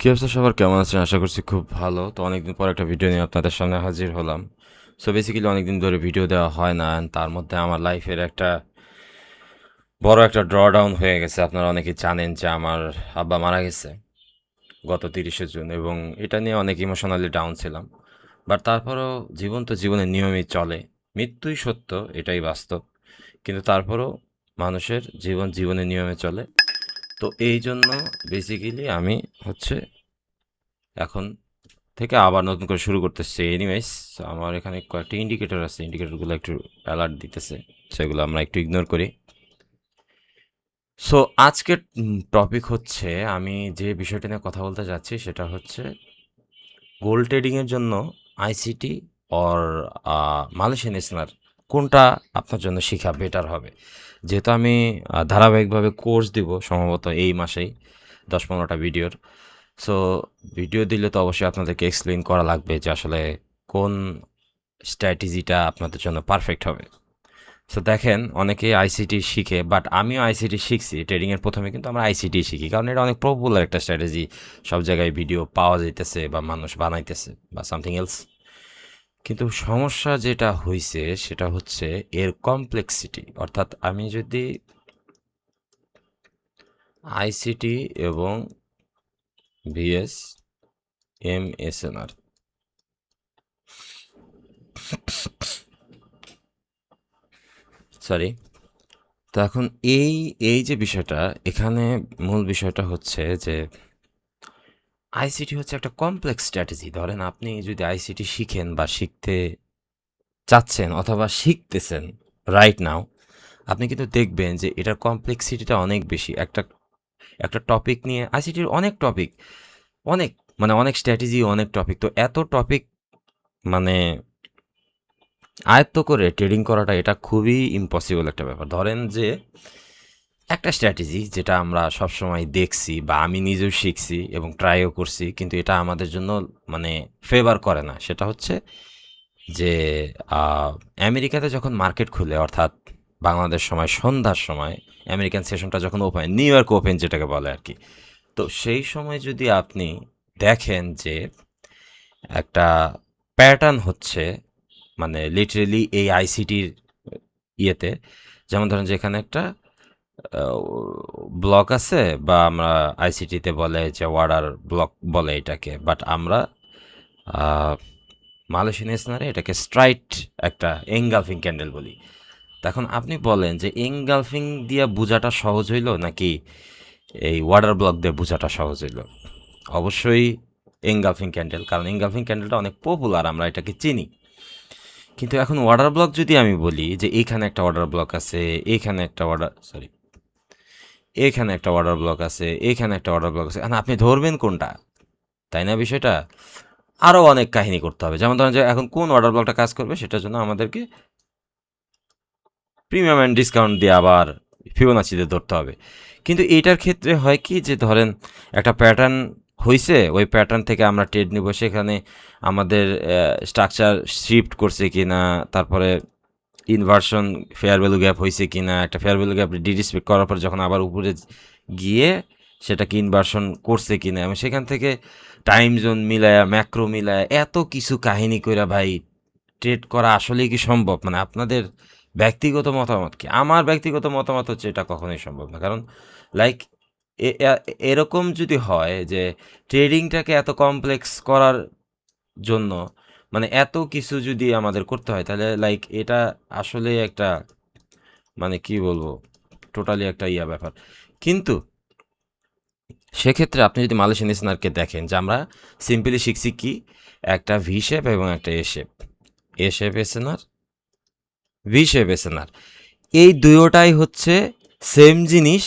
কি অবস্থা সবার, কেমন আছেন? আশা করছি খুব ভালো। তো অনেকদিন পর একটা ভিডিও নিয়ে আপনাদের সামনে হাজির হলাম। সো বেসিক্যালি অনেকদিন ধরে ভিডিও দেওয়া হয় না, and তার মধ্যে আমার লাইফের একটা বড় একটা ড্র ডাউন হয়ে গেছে। আপনারা অনেকেই জানেন যে আমার আব্বা মারা গেছে গত 30শে জুন, এবং এটা নিয়ে অনেক ইমোশনালি ডাউন ছিলাম। বাট তারপরেও জীবন তো জীবনের নিয়মই চলে, মৃত্যুই সত্য, এটাই বাস্তব। কিন্তু তারপরেও মানুষের জীবন জীবনের নিয়মে চলে। তো এই জন্য বেসিক্যালি আমি হচ্ছে এখন থেকে আবার নতুন করে শুরু করতেছি। এনিওয়েজ, আমার এখানে কয়েকটি ইন্ডিকেটর আছে, ইন্ডিকেটরগুলো একটু অ্যালার্ট দিতেছে, সেগুলো আমরা একটু ইগনোর করি। সো আজকের টপিক হচ্ছে, আমি যে বিষয়টি নিয়ে কথা বলতে যাচ্ছি সেটা হচ্ছে গোল্ড ট্রেডিংয়ের জন্য আইসিটি অর মালয়েশিয়ান স্নার কোনটা আপনার জন্য শেখা বেটার হবে। যেহেতু আমি ধারাবাহিকভাবে কোর্স দিব সম্ভবত এই মাসেই 10-15টা ভিডিওর। সো ভিডিও দিলে তো অবশ্যই আপনাদেরকে এক্সপ্লেইন করা লাগবে যে আসলে কোন স্ট্র্যাটেজিটা আপনাদের জন্য পারফেক্ট হবে। সো দেখেন, অনেকেই আইসিটি শিখে, বাট আমিও আইসিটি শিখছি ট্রেডিংয়ের প্রথমে, কিন্তু আমরা আইসিটি শিখি কারণ এটা অনেক পপুলার একটা স্ট্র্যাটেজি। সব জায়গায় ভিডিও পাওয়া যাইতেছে বা মানুষ বানাইতেছে বা সামথিং এলস। কিন্তু সমস্যা যেটা হইছে সেটা হচ্ছে এর কমপ্লেক্সিটি। অর্থাৎ আমি যদি আইসিটি এবং ভিএস এমএসএনআর, সরি, তো এখন এই এই যে বিষয়টা, এখানে মূল বিষয়টা হচ্ছে যে আইসিটি হচ্ছে একটা কমপ্লেক্স স্ট্র্যাটেজি। ধরেন আপনি যদি আইসিটি শিখেন বা শিখতে চাচ্ছেন অথবা শিখতেছেন রাইট নাও, আপনি কিন্তু দেখবেন যে এটার কমপ্লেক্সিটিটা অনেক বেশি। একটা একটা টপিক নিয়ে আইসিটির অনেক টপিক, অনেক অনেক স্ট্র্যাটেজি, অনেক টপিক। তো এত টপিক মানে আয়ত্ত করে ট্রেডিং করাটা এটা খুবই ইম্পসিবল একটা ব্যাপার। ধরেন যে একটা স্ট্র্যাটেজি যেটা আমরা সবসময় দেখছি বা আমি নিজেও শিখছি এবং ট্রাইও করছি, কিন্তু এটা আমাদের জন্য মানে ফেভার করে না। সেটা হচ্ছে যে আমেরিকাতে যখন মার্কেট খুলে, অর্থাৎ বাংলাদেশ সময় সন্ধ্যার সময় আমেরিকান সেশনটা যখন ওপেন, নিউ ইয়র্ক ওপেন যেটাকে বলে আর কি। তো সেই সময় যদি আপনি দেখেন যে একটা প্যাটার্ন হচ্ছে, মানে লিটারেলি এই আইসিটির ইয়েতে, যেমন ধরেন যে এখানে একটা ব্লক আছে, বা আমরা আইসিটিতে বলে যে ওয়ার্ডার ব্লক বলে এটাকে, বাট আমরা মালয়েশিয়ান স্নারে এটাকে স্ট্রাইট একটা এঙ্গালফিং ক্যান্ডেল বলি। তখন আপনি বলেন যে এঙ্গালফিং দিয়ে বোঝাটা সহজ হইল নাকি এই ওয়াটার ব্লক দিয়ে বোঝাটা সহজ হইল? অবশ্যই এঙ্গালফিং ক্যান্ডেল, কারণ এঙ্গালফিং ক্যান্ডেলটা অনেক পপুলার, আমরা এটাকে চিনি। কিন্তু এখন ওয়াটার ব্লক যদি আমি বলি যে এইখানে একটা ওয়াটার ব্লক আছে, এইখানে একটা ওয়াটার, সরি, এখানে একটা ওয়াটার ব্লক আছে, এখানে একটা ওয়াটার ব্লক আছে, এখন আপনি ধরবেন কোনটা? তাই না বিষয়টা? আরও অনেক কাহিনী করতে হবে। যেমন ধরেন যে এখন কোন ওয়াটার ব্লকটা কাজ করবে সেটার জন্য আমাদেরকে প্রিমিয়াম অ্যান্ড ডিসকাউন্ট দিয়ে আবার ফিবোনাচিতে ধরতে হবে। কিন্তু এইটার ক্ষেত্রে হয় কি, যে ধরেন একটা প্যাটার্ন হইছে, ওই প্যাটার্ন থেকে আমরা ট্রেড নিব, সেখানে আমাদের স্ট্রাকচার শিফট করছে কি না, তারপরে ইনভার্সন ফেয়ার ভ্যালু গ্যাপ হয়েছে কি না, একটা ফেয়ার ভ্যালু গ্যাপ ডিসপেক্ট করার পর যখন আবার উপরে গিয়ে সেটাকে ইনভার্সন করছে কি না, এবং সেখান থেকে টাইম জোন মিলায়া, ম্যাক্রো মিলায়া, এত কিছু কাহিনী কইরা ভাই ট্রেড করা আসলেই কি সম্ভব? মানে আপনাদের ব্যক্তিগত মতামত কি? আমার ব্যক্তিগত মতামত হচ্ছে এটা কখনোই সম্ভব না। কারণ লাইক এরকম যদি হয় যে ট্রেডিংটাকে এত কমপ্লেক্স করার জন্য, মানে এত কিছু যদি আমাদের করতে হয়, তাহলে লাইক এটা আসলে একটা, মানে কি বলবো, টোটালি একটা ব্যাপার। কিন্তু সেক্ষেত্রে আপনি যদি মালয়েশিয়ান স্নারকে দেখেন, যে আমরা সিম্পলি শিখছি কি, একটা ভি শেপ এবং একটা A shape, A shape SNR, V shape SNR, এই দুয়োটাই হচ্ছে সেম জিনিস।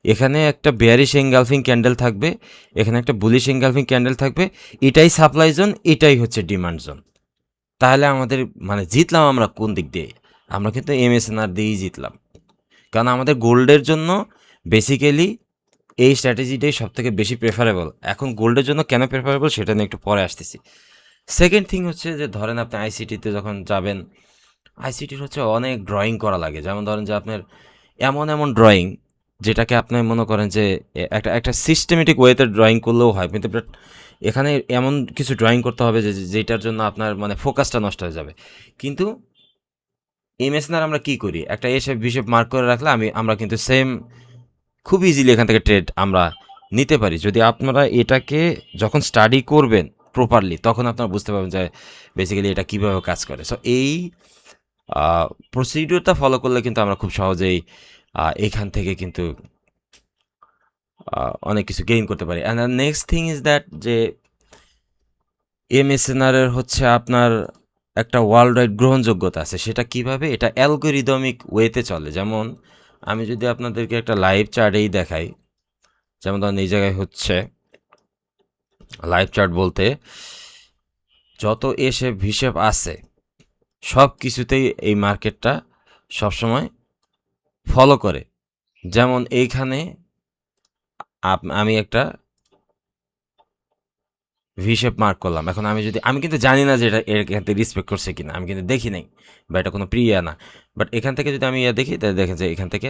এখানে একটা বেয়ারিশ এঙ্গালফিং ক্যান্ডেল থাকবে, এখানে একটা বুলিশ এঙ্গালফিং ক্যান্ডেল থাকবে। এটাই সাপ্লাই জোন, এটাই হচ্ছে ডিমান্ড জোন। তাহলে আমাদের মানে জিতলাম আমরা কোন দিক দিয়ে? আমরা কিন্তু এমএসএনআর দিয়েই জিতলাম, কারণ আমাদের গোল্ডের জন্য বেসিক্যালি এই স্ট্র্যাটেজিটাই সব থেকে বেশি প্রেফারেবল। এখন গোল্ডের জন্য কেন প্রেফারেবল সেটা নিয়ে একটু পরে আসতেছি। সেকেন্ড থিং হচ্ছে যে ধরেন আপনি আইসিটিতে যখন যাবেন, আইসিটির হচ্ছে অনেক ড্রয়িং করা লাগে। যেমন ধরেন যে আপনার এমন এমন ড্রয়িং যেটাকে আপনি মনে করেন যে একটা একটা সিস্টেমেটিক ওয়েতে ড্রয়িং করলেও হয়, কিন্তু এখানে এমন কিছু ড্রয়িং করতে হবে যেটার জন্য আপনার মানে ফোকাসটা নষ্ট হয়ে যাবে। কিন্তু এমএসএনআর আমরা কি করি, একটা এসে হিসেব মার্ক করে রাখলে আমরা কিন্তু সেম খুব ইজিলি এখান থেকে ট্রেড আমরা নিতে পারি। যদি আপনারা এটাকে যখন স্টাডি করবেন প্রপারলি, তখন আপনারা বুঝতে পারবেন যে বেসিক্যালি এটা কীভাবে কাজ করে। সো এই প্রসিডিউরটা ফলো করলে কিন্তু আমরা খুব সহজেই এখান থেকে কিন্তু অনেক কিছু গেইন করতে পারি। And next thing is that যে এমএসএনআরের হচ্ছে আপনার একটা ওয়ার্ল্ড ওয়াইড গ্রহণযোগ্যতা আছে। সেটা কিভাবে? এটা অ্যালগোরিদমিক ওয়েতে চলে। যেমন আমি যদি আপনাদেরকে একটা লাইভ চার্টেই দেখাই, যেমন ধরেন এই জায়গায় হচ্ছে লাইভ চার্ট বলতে যত হিসেব আছে সব কিছুতেই এই মার্কেটটা সবসময় ফলো করে। যেমন এইখানে আমি একটা হিসেব মার্ক করলাম। এখন আমি কিন্তু জানি না যে এটা এখান থেকে রিসপেক্ট করছে কিনা, আমি কিন্তু দেখি নাই, বা এটা কোনো প্রিয়া না। বাট এখান থেকে যদি আমি দেখি, তাহলে দেখেন যে এখান থেকে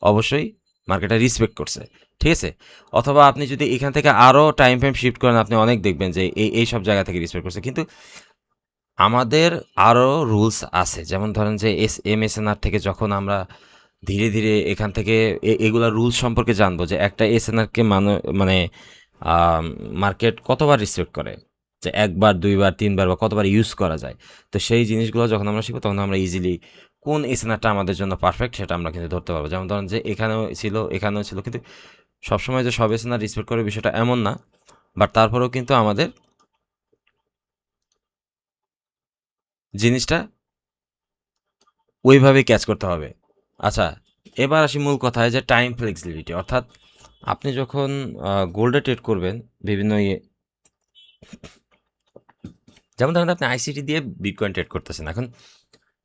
অবশ্যই মার্কেটটা রিসপেক্ট করছে, ঠিক আছে? অথবা আপনি যদি এখান থেকে আরও টাইম ফ্রেম শিফট করেন, আপনি অনেক দেখবেন যে এই সব জায়গা থেকে রিসপেক্ট করছে। কিন্তু আমাদের আরও রুলস আছে। যেমন ধরেন যে এমএসএনআর থেকে যখন আমরা ধীরে ধীরে এখান থেকে এগুলা রুলস সম্পর্কে জানবো, যে একটা এসএনআরকে মানে মার্কেট কতবার রিসপেক্ট করে, যে একবার, দুইবার, তিনবার বা কতবার ইউজ করা যায়। তো সেই জিনিসগুলো যখন আমরা শিখবো, তখন আমরা ইজিলি কোন এসএনআরটা আমাদের জন্য পারফেক্ট সেটা আমরা কিন্তু ধরতে পারবো। যেমন ধরেন যে এখানেও ছিল, কিন্তু সবসময় যে সব এসএনআর রিসপেক্ট করে বিষয়টা এমন না। বাট তারপরেও কিন্তু আমাদের জিনিসটা ওইভাবেই ক্যাচ করতে হবে। আচ্ছা, এবার আসি মূল কথায়, যে টাইম ফ্লেক্সিবিলিটি। অর্থাৎ আপনি যখন গোল্ডে ট্রেড করবেন বিভিন্ন যেমন ধরেন আপনি আইসিটি দিয়ে বিটকয়েন ট্রেড করতেছেন। এখন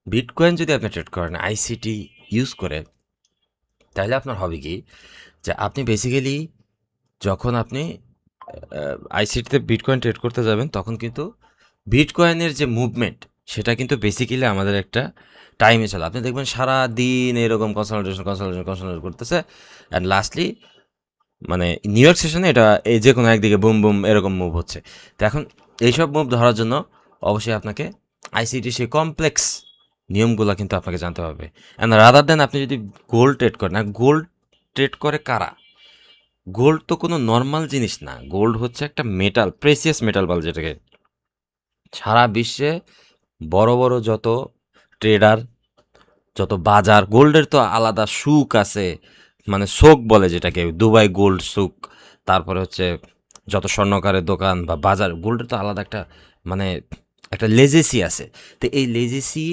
বিটকয়েন যদি আপনি ট্রেড করেন আইসিটি ইউজ করে, তাহলে আপনার হবে কি, যে আপনি বেসিক্যালি যখন আপনি আইসিটিতে বিটকয়েন ট্রেড করতে যাবেন, তখন কিন্তু বিটকয়েনের যে মুভমেন্ট, সেটা কিন্তু বেসিক্যালি আমাদের একটা টাইমে চলে। আপনি দেখবেন সারা দিন এরকম কনসালটেশন করতেছে, অ্যান্ড লাস্টলি মানে নিউ ইয়র্ক সেশনে এটা এই যে কোনো একদিকে বুম বুম এরকম মুভ হচ্ছে। তো এখন এইসব মুভ ধরার জন্য অবশ্যই আপনাকে আইসিটি সেই কমপ্লেক্স নিয়মগুলো কিন্তু আপনাকে জানতে হবে। অ্যান্ড রাদার দেন আপনি যদি গোল্ড ট্রেড করেন, আর গোল্ড ট্রেড করে কারা? গোল্ড তো কোনো নর্মাল জিনিস না। গোল্ড হচ্ছে একটা মেটাল, প্রেসিয়াস মেটাল বলে যেটাকে। সারা বিশ্বে বড় বড় যত ট্রেডার, যত বাজার, গোল্ডের তো আলাদা সুক আছে, মানে শোক বলে যেটাকে, দুবাই গোল্ড সুক। তারপরে হচ্ছে যত স্বর্ণকারের দোকান বা বাজার, গোল্ডের তো আলাদা একটা মানে একটা লেজেসি আছে। তো এই লেজেসি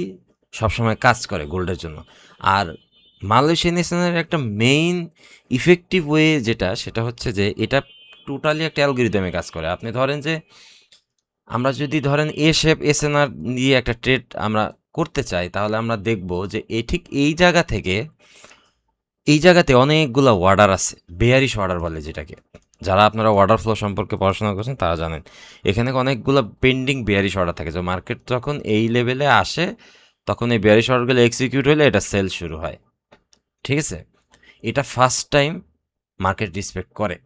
সবসময় কাজ করে গোল্ডের জন্য। আর মালয়েশিয়ান নেশনের একটা মেইন ইফেক্টিভ ওয়ে সেটা হচ্ছে যে এটা টোটালি একটা অ্যালগরিদমে কাজ করে। আপনি ধরেন যে আমরা যদি ধরেন এসএনআর দিয়ে একটা ট্রেড আমরা করতে চাই, তাহলে আমরা দেখব যে ঠিক এই জায়গাতে অনেকগুলো অর্ডার আছে, বেয়ারিশ অর্ডার বলে যেটাকে। যারা আপনারা অর্ডার ফ্লো সম্পর্কে পড়াশোনা করছেন তারা জানেন, এখানে অনেকগুলো পেন্ডিং বেয়ারিশ অর্ডার থাকে। যে মার্কেট যখন এই লেভেলে আসে, তখন এই বেয়ারিশ অর্ডারগুলো এক্সিকিউট হলে এটা সেল শুরু হয়, ঠিক আছে? এটা ফার্স্ট টাইম মার্কেট রিসপেক্ট করে,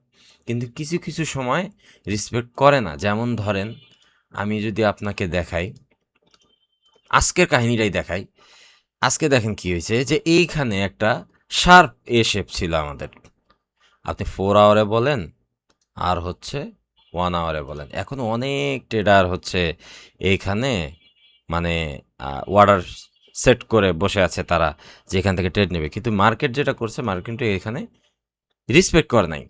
কিন্তু কিছু কিছু সময় রিসপেক্ট করে না। যেমন ধরেন আমি যদি আপনাকে দেখাই, আজকের কাহিনীটাই দেখাই। আজকে দেখেন কি হয়েছে, যে এইখানে একটা শার্প শেপ ছিল আমাদের। আপনি 4 আওয়ারে বলেন আর হচ্ছে 1 আওয়ারে বলেন, এখন অনেক ট্রেডার হচ্ছে এইখানে মানে অর্ডার সেট করে বসে আছে, তারা যেখান থেকে ট্রেড নেবে। কিন্তু মার্কেট যেটা করছে, মার্কেট কিন্তু এখানে রেসপেক্ট করে নাই,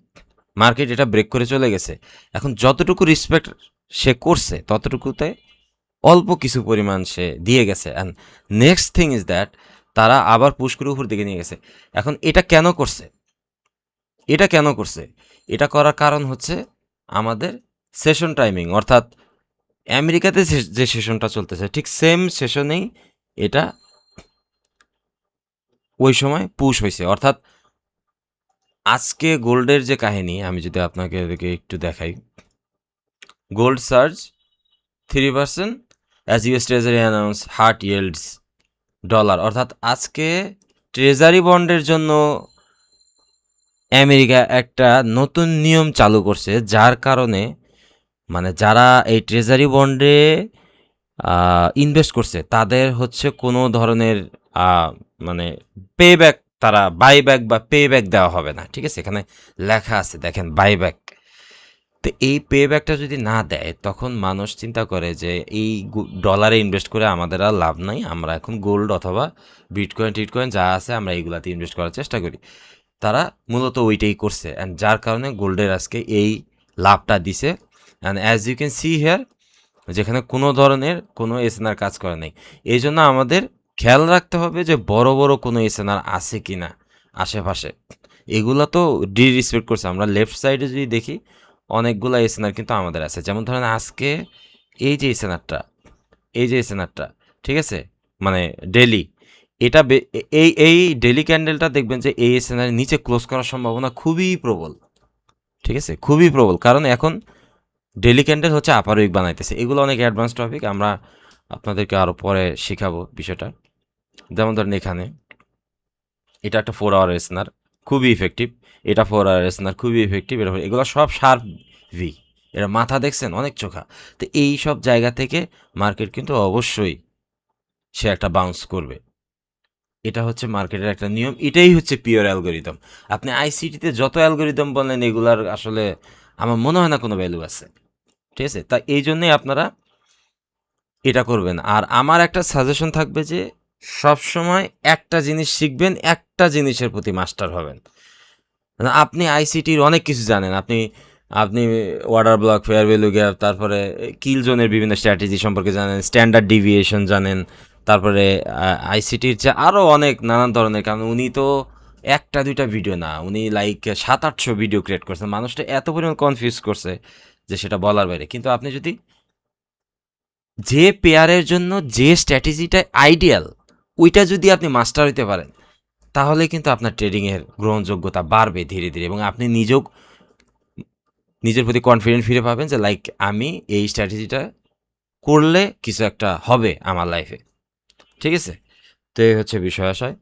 মার্কেট এটা ব্রেক করে চলে গেছে। এখন যতটুকু রেসপেক্ট সে করছে, ততটুকুতে অল্প কিছু পরিমাণ সে দিয়ে গেছে। And next thing is that তারা আবার পুশ করে উপর দিকে নিয়ে গেছে। এখন এটা কেন করছে? এটা করার কারণ হচ্ছে আমাদের সেশন টাইমিং। অর্থাৎ আমেরিকাতে যে সেশনটা চলতেছে, ঠিক সেম সেশনেই এটা ওই সময় পুশ হয়েছে। অর্থাৎ আজকে গোল্ডের যে কাহিনী, আমি যদি আপনাকে একটু দেখাই, gold surge 3% as US treasury announce hurt yields $। অর্থাৎ আজকে ট্রেজারি বন্ডের জন্য আমেরিকা একটা নতুন নিয়ম চালু করছে, যার কারণে মানে যারা এই ট্রেজারি বন্ডে ইনভেস্ট করছে তাদের হচ্ছে কোনো ধরনের মানে পে ব্যাক, তারা বাইব্যাক বা পে ব্যাক দেওয়া হবে না। ঠিক আছে, এখানে লেখা আছে দেখেন বাইব্যাক। তো এই পে ব্যাকটা যদি না দেয় তখন মানুষ চিন্তা করে যে এই ডলারে ইনভেস্ট করে আমাদের আর লাভ নাই, আমরা এখন গোল্ড অথবা বিটকয়েন টিটকয়েন যা আছে আমরা এইগুলাতে ইনভেস্ট করার চেষ্টা করি। তারা মূলত ওইটাই করছে, অ্যান্ড যার কারণে গোল্ডের আজকে এই লাভটা দিছে। And as you can see here, যেখানে কোনো ধরনের কোনো এসএনআর কাজ করে নাই। এই জন্য আমাদের খেয়াল রাখতে হবে যে বড় বড় কোনো এসএনআর আছে কি না আশেপাশে। এগুলা তো ডিরেসপেক্ট করছে। আমরা লেফট সাইডে যদি দেখি অনেকগুলো এসএনআর কিন্তু আমাদের আছে। যেমন ধরেন আজকে এই যে এসএনআরটা, এই যে এসএনআরটা, ঠিক আছে, মানে ডেলি, এটা এই ডেলি ক্যান্ডেলটা দেখবেন যে এই এসএনআর নিচে ক্লোজ করার সম্ভাবনা খুবই প্রবল। ঠিক আছে, খুবই প্রবল, কারণ এখন ডেলি ক্যান্ডেল হচ্ছে আপার উইক বানাইতেছে। এগুলো অনেক অ্যাডভান্স টপিক, আমরা আপনাদেরকে আরও পরে শেখাবো বিষয়টা। যেমন ধরেন এখানে এটা একটা 4 আওয়ার এসএনআর, খুবই ইফেক্টিভ। এটা 4 আওয়ার এসএনআর, খুবই ইফেক্টিভ। এটা এগুলো সব শার্প ভি, এরা মাথা দেখছেন অনেক চোখা। তো এই সব জায়গা থেকে মার্কেট কিন্তু অবশ্যই সে একটা বাউন্স করবে। এটা হচ্ছে মার্কেটের একটা নিয়ম, এটাই হচ্ছে পিওর অ্যালগোরিদম। আপনি আইসিটিতে যত অ্যালগোরিদম বলেন এগুলার আসলে আমার মনে হয় না কোনো ভ্যালু আছে। ঠিক আছে, তা এই জন্যেই আপনারা এটা করবেন। আর আমার একটা সাজেশন থাকবে যে সবসময় একটা জিনিস শিখবেন, একটা জিনিসের প্রতি মাস্টার হবেন। আপনি আইসিটির অনেক কিছু জানেন, আপনি আপনি water block, fair value gap, তারপরে কিল জোনের বিভিন্ন স্ট্র্যাটেজি সম্পর্কে জানেন, স্ট্যান্ডার্ড ডিভিয়েশন জানেন, তারপরে আইসিটির যে আরও অনেক নানান ধরনের, কারণ উনি তো একটা দুইটা ভিডিও না, উনি লাইক 700-800 ভিডিও ক্রিয়েট করছেন। মানুষটা এত পরিমাণ কনফিউজ করছে যে সেটা বলার বাইরে। কিন্তু আপনি যদি যে পেয়ারের জন্য যে স্ট্র্যাটেজিটা আইডিয়াল, ওইটা যদি আপনি মাস্টার হইতে পারেন তাহলে কিন্তু আপনার ট্রেডিংয়ের গ্রহণযোগ্যতা বাড়বে ধীরে ধীরে, এবং আপনি নিজের প্রতি কনফিডেন্ট ফিরে পাবেন যে লাইক আমি এই স্ট্র্যাটেজিটা করলে কিছু একটা হবে আমার লাইফে। ঠিক আছে, তো এই হচ্ছে বিষয় আশয়।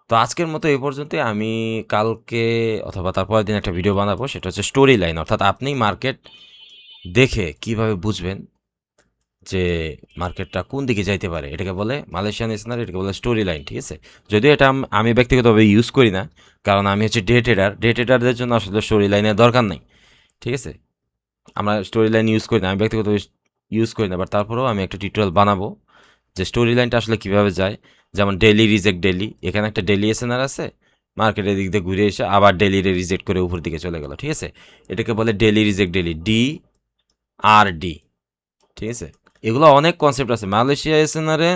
তো আজকের মতো এই পর্যন্তই। আমি কালকে অথবা তারপরের দিন একটা ভিডিও বানাবো, সেটা হচ্ছে স্টোরি লাইন, অর্থাৎ আপনি মার্কেট দেখে কিভাবে বুঝবেন যে মার্কেটটা কোন দিকে যাইতে পারে। এটাকে বলে মালয়েশিয়ান স্নার, এটাকে বলে স্টোরি লাইন। ঠিক আছে, যদিও এটা আমি ব্যক্তিগতভাবে ইউজ করি না, কারণ আমি হচ্ছে ডে ট্রেডার। ডে ট্রেডারদের জন্য আসলে স্টোরি লাইনের দরকার নেই। ঠিক আছে, আমরা স্টোরি লাইন ইউজ করি না, আমি ব্যক্তিগতভাবে ইউজ করি না, বাট তারপরেও আমি একটা টিউটোরিয়াল বানাবো যে স্টোরি লাইনটা আসলে কীভাবে যায়। যেমন ডেলি রিজেক্ট ডেলি, এখানে একটা ডেলি এসএনআর আছে, মার্কেটের দিক দিয়ে ঘুরে এসে আবার ডেলিরে রিজেক্ট করে উপর দিকে চলে গেল। ঠিক আছে, এটাকে বলে ডেলি রিজেক্ট ডেলি, DRD। ঠিক আছে, এগুলো অনেক কনসেপ্ট আছে মালয়েশিয়া এসএনআরে,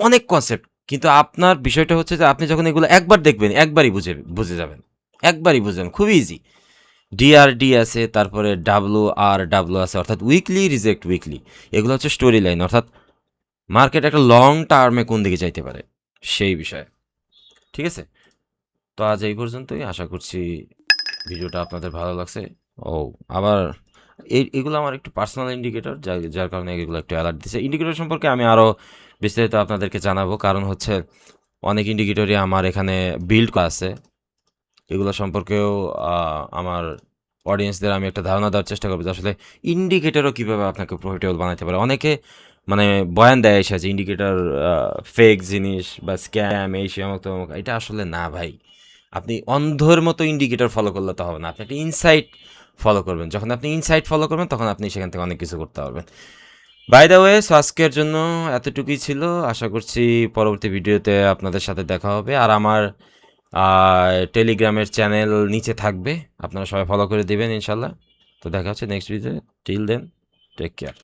অনেক কনসেপ্ট। কিন্তু আপনার বিষয়টা হচ্ছে যে আপনি যখন এগুলো একবার দেখবেন একবারই বুঝে যাবেন, একবারই বুঝবেন, খুবই ইজি। DRD আছে, তারপরে WRW আছে, অর্থাৎ উইকলি রিজেক্ট উইকলি। এগুলো হচ্ছে স্টোরি লাইন, অর্থাৎ মার্কেট একটা লং টার্মে কোন দিকে যাইতে পারে সেই বিষয়ে। ঠিক আছে, তো আজ এই পর্যন্তই। আশা করছি ভিডিওটা আপনাদের ভালো লাগছে। ও আবার এগুলো আমার একটু পার্সোনাল ইন্ডিকেটর, যার কারণে এগুলো একটু অ্যালার্ট দিচ্ছে। ইন্ডিকেটর সম্পর্কে আমি আরও বিস্তারিত আপনাদেরকে জানাবো, কারণ হচ্ছে অনেক ইন্ডিকেটরই আমার এখানে বিল্ড করা আছে। এগুলো সম্পর্কেও আমার অডিয়েন্সদের আমি একটা ধারণা দেওয়ার চেষ্টা করবো যে আসলে ইন্ডিকেটরও কীভাবে আপনাকে প্রফিটেবল বানাতে পারে। অনেকে মানে বয়ান দেয় এসে যে ইন্ডিকেটর ফেক জিনিস বা স্ক্যাম, এই সে অমুক তমুক। এটা আসলে না ভাই, আপনি অন্ধের মতো ইন্ডিকেটর ফলো করলে তো হবে না, আপনি একটা ইনসাইট ফলো করবেন। যখন আপনি ইনসাইট ফলো করবেন তখন আপনি সেখান থেকে অনেক কিছু করতে পারবেন। বাই দ্য ওয়ে, সো আজকের জন্য এতটুকুই ছিল। আশা করছি পরবর্তী ভিডিওতে আপনাদের সাথে দেখা হবে। আর আমার টেলিগ্রামের চ্যানেল নিচে থাকবে, আপনারা সবাই ফলো করে দেবেন ইনশাল্লাহ। তো দেখা হচ্ছে নেক্সট ভিডিওতে। Till then, take care.